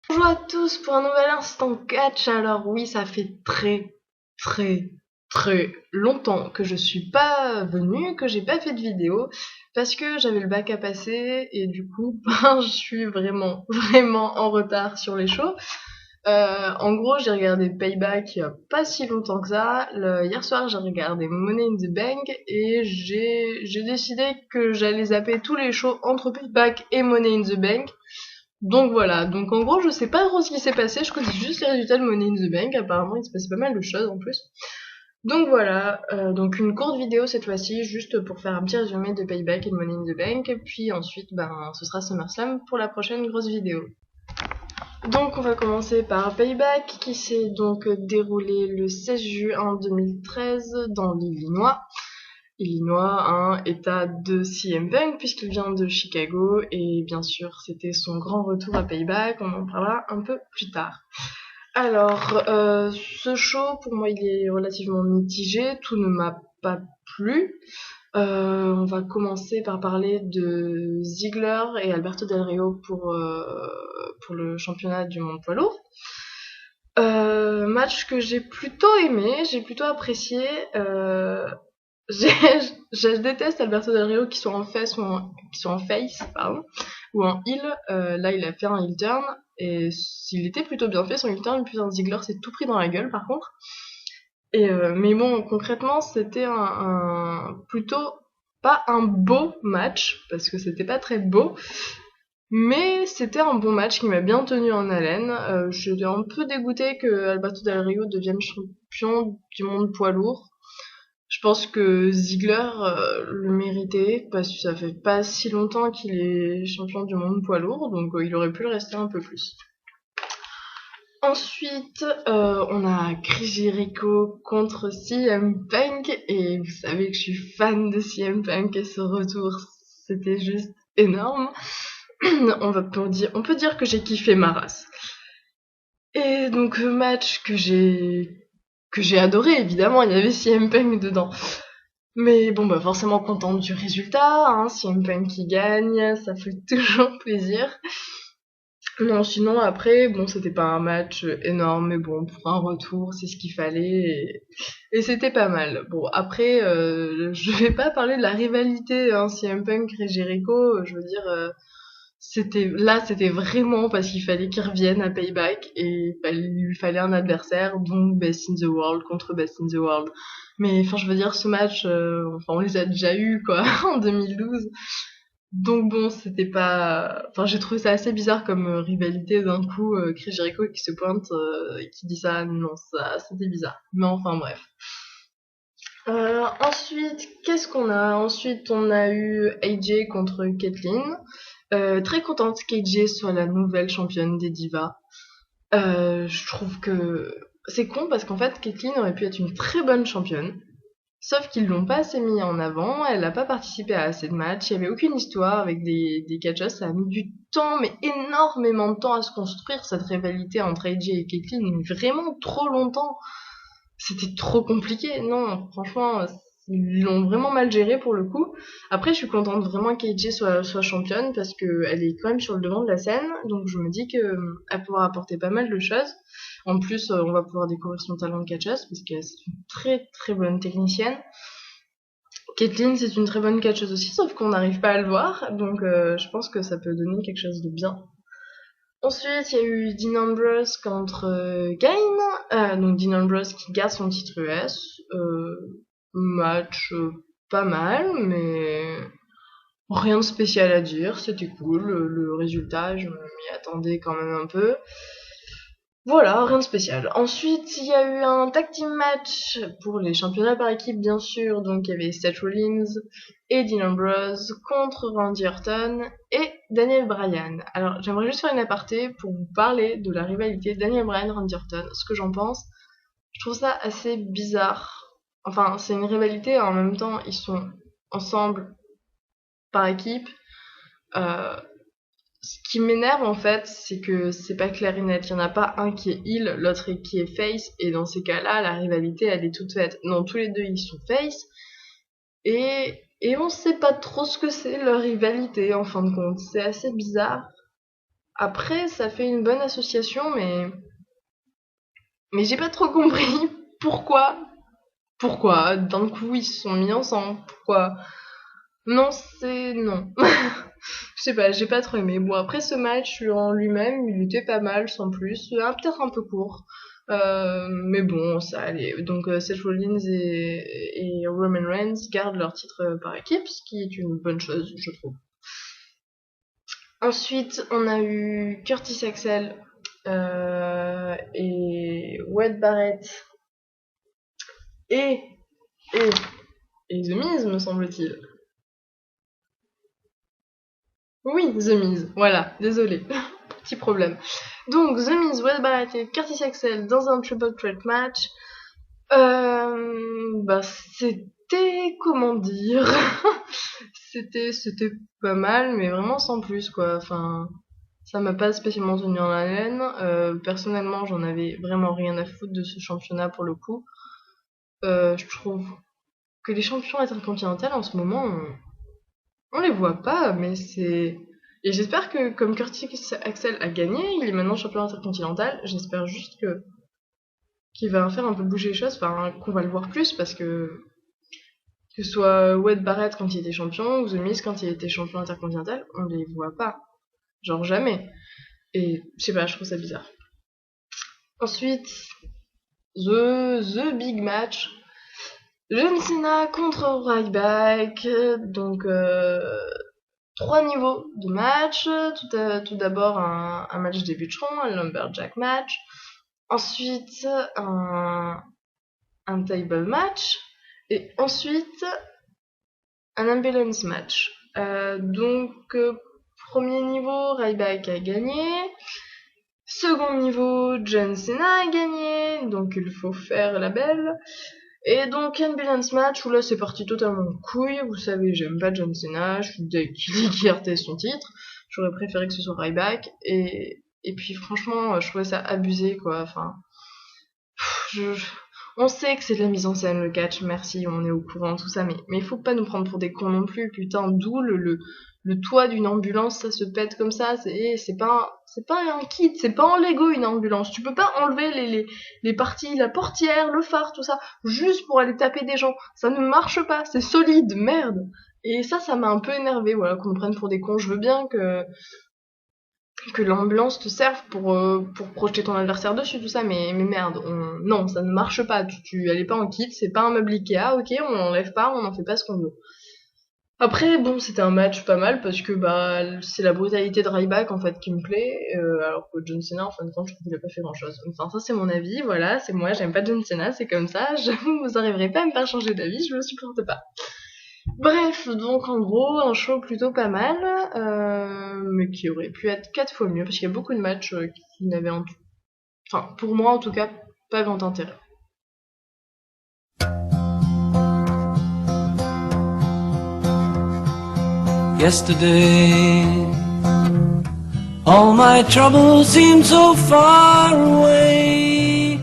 Bonjour à tous pour un nouvel instant catch. Alors oui, ça fait très très longtemps que je suis pas venue, que j'ai pas fait de vidéo parce que j'avais le bac à passer et du coup, je suis vraiment en retard sur les shows. En gros, j'ai regardé Payback il y a pas si longtemps que ça. Hier soir, j'ai regardé Money in the Bank et j'ai décidé que j'allais zapper tous les shows entre Payback et Money in the Bank. Donc voilà, donc en gros je sais pas trop ce qui s'est passé, je connais juste les résultats de Money in the Bank, apparemment il se passe pas mal de choses en plus. Donc voilà, donc une courte vidéo cette fois-ci, juste pour faire un petit résumé de Payback et de Money in the Bank, et puis ensuite ce sera SummerSlam pour la prochaine grosse vidéo. Donc on va commencer par Payback qui s'est donc déroulé le 16 juin 2013 dans l'Illinois. Illinois, un état de CM Punk puisqu'il vient de Chicago et bien sûr c'était son grand retour à Payback, on en parlera un peu plus tard. Alors, ce show pour moi il est relativement mitigé, tout ne m'a pas plu. On va commencer par parler de Ziggler et Alberto Del Rio pour le championnat du monde poids lourd. Match que j'ai plutôt aimé, j'ai plutôt apprécié. J'ai- je déteste Alberto Del Rio qui soit en face pardon, ou en heel. Là, il a fait un heel turn et s'il était plutôt bien fait son heel turn, putain Ziggler s'est tout pris dans la gueule par contre. Mais bon, concrètement, c'était plutôt pas un beau match parce que c'était pas très beau, mais c'était un bon match qui m'a bien tenu en haleine. J'étais un peu dégoûtée que Alberto Del Rio devienne champion du monde poids lourd. Je pense que Ziggler le méritait parce que ça fait pas si longtemps qu'il est champion du monde poids lourd, donc il aurait pu le rester un peu plus. Ensuite, on a Chris Jericho contre CM Punk et vous savez que je suis fan de CM Punk et ce retour, c'était juste énorme. On peut dire que j'ai kiffé ma race. Et donc match que j'ai adoré évidemment, il y avait CM Punk dedans. Mais bon, forcément contente du résultat, hein, si CM Punk qui gagne, ça fait toujours plaisir. Non, sinon après, bon, c'était pas un match énorme, mais bon, pour un retour, c'est ce qu'il fallait, et c'était pas mal. Bon, après, je vais pas parler de la rivalité, hein, CM Punk et Jericho, je veux dire, c'était vraiment parce qu'il fallait qu'il revienne à Payback, et il lui fallait un adversaire, donc Best in the World contre Best in the World. Mais enfin, je veux dire, ce match, enfin, on les a déjà eus, quoi, en 2012. Donc bon, c'était pas... Enfin, j'ai trouvé ça assez bizarre comme rivalité d'un coup, Chris Jericho qui se pointe et qui dit ça, non, ça, c'était bizarre. Mais enfin, bref. Ensuite, qu'est-ce qu'on a? Ensuite, on a eu AJ contre Caitlyn. Très contente qu'AJ soit la nouvelle championne des divas. Je trouve que c'est con parce qu'en fait, Caitlyn aurait pu être une très bonne championne. Sauf qu'ils l'ont pas assez mis en avant, elle n'a pas participé à assez de matchs, il y avait aucune histoire avec des catcheuses, ça a mis du temps, mais énormément de temps à se construire cette rivalité entre AJ et Caitlyn, vraiment trop longtemps. C'était trop compliqué, non, franchement, ils l'ont vraiment mal géré pour le coup. Après, je suis contente vraiment qu'AJ soit championne parce qu'elle est quand même sur le devant de la scène, donc je me dis qu'elle pourra apporter pas mal de choses. En plus, on va pouvoir découvrir son talent de catcheuse parce que c'est une très bonne technicienne. Caitlyn, c'est une très bonne catcheuse aussi, sauf qu'on n'arrive pas à le voir, donc je pense que ça peut donner quelque chose de bien. Ensuite, il y a eu Dean Ambrose contre Kane, donc Dean Ambrose qui garde son titre US. Match pas mal, mais rien de spécial à dire, c'était cool. Le résultat, je m'y attendais quand même un peu. Voilà, rien de spécial. Ensuite, il y a eu un tag team match pour les championnats par équipe, bien sûr. Donc, il y avait Seth Rollins et Dean Ambrose contre Randy Orton et Daniel Bryan. Alors, j'aimerais juste faire une aparté pour vous parler de la rivalité Daniel Bryan-Randy Orton, ce que j'en pense. Je trouve ça assez bizarre. Enfin, c'est une rivalité, en même temps, ils sont ensemble par équipe. Euh, Ce qui m'énerve en fait, c'est que c'est pas clair et net. Il y en a pas un qui est heel, l'autre qui est face, et dans ces cas-là, la rivalité elle est toute faite. Non, tous les deux ils sont face, et on sait pas trop ce que c'est leur rivalité en fin de compte. C'est assez bizarre. Après, ça fait une bonne association, mais j'ai pas trop compris pourquoi. Pourquoi d'un coup ils se sont mis ensemble. Pourquoi. Non, c'est non. Je sais pas, j'ai pas trop aimé. Bon, après ce match en lui-même, il était pas mal sans plus. Peut-être un peu court. Mais bon, ça allait. Donc Seth Rollins et Roman Reigns gardent leur titre par équipe, ce qui est une bonne chose, je trouve. Ensuite, on a eu Curtis Axel et Wade Barrett et, et, et The Miz, me semble-t-il. Oui, The Miz, voilà, désolé. Petit problème. Donc, The Miz, Wade Barrett et Curtis Axel dans un triple threat match. C'était, comment dire, c'était pas mal, mais vraiment sans plus, quoi. Enfin, ça m'a pas spécialement tenu en haleine. Personnellement, j'en avais vraiment rien à foutre de ce championnat pour le coup. Je trouve que les champions intercontinentaux en ce moment, on les voit pas, mais c'est... Et j'espère que, comme Curtis Axel a gagné, il est maintenant champion intercontinental, j'espère juste qu'il va faire un peu bouger les choses, enfin, qu'on va le voir plus, parce que ce soit Wade Barrett quand il était champion, ou The Miz quand il était champion intercontinental, on les voit pas. Genre jamais. Et, je sais pas, je trouve ça bizarre. Ensuite, the big match. John Cena contre Ryback, donc 3 niveaux de match. Tout d'abord un match des bûcherons, un lumberjack match. Ensuite un table match. Et ensuite un ambulance match. Premier niveau, Ryback a gagné. Second niveau, John Cena a gagné. Donc il faut faire la belle. Et donc ambulance match où là c'est parti totalement en couille. Vous savez, j'aime pas John Cena, je suis deg qu'il ait son titre. J'aurais préféré que ce soit Ryback. Et puis franchement, je trouvais ça abusé quoi. Enfin, on sait que c'est de la mise en scène le catch, merci, on est au courant tout ça, mais faut pas nous prendre pour des cons non plus. Putain, d'où le toit d'une ambulance, ça se pète comme ça. C'est pas un kit, c'est pas en Lego une ambulance. Tu peux pas enlever les parties, la portière, le phare, tout ça, juste pour aller taper des gens. Ça ne marche pas, c'est solide, merde. Et ça m'a un peu énervé, voilà, qu'on nous prenne pour des cons. Je veux bien que l'ambulance te serve pour projeter ton adversaire dessus, tout ça, mais merde, non, ça ne marche pas. Elle est pas en kit, c'est pas un meuble Ikea, ok, on l'enlève pas, on en fait pas ce qu'on veut. Après, bon, c'était un match pas mal parce que c'est la brutalité de Ryback en fait qui me plaît, alors que John Cena, en fin de compte, je trouve qu'il a pas fait grand chose. Enfin, ça c'est mon avis, voilà, c'est moi, j'aime pas John Cena, c'est comme ça, vous arriverez pas à me faire changer d'avis, je le supporte pas. Bref, donc en gros, un show plutôt pas mal, mais qui aurait pu être 4 fois mieux, parce qu'il y a beaucoup de matchs qui n'avaient, enfin, pour moi en tout cas, pas grand intérêt. Yesterday, all my troubles seemed so far away.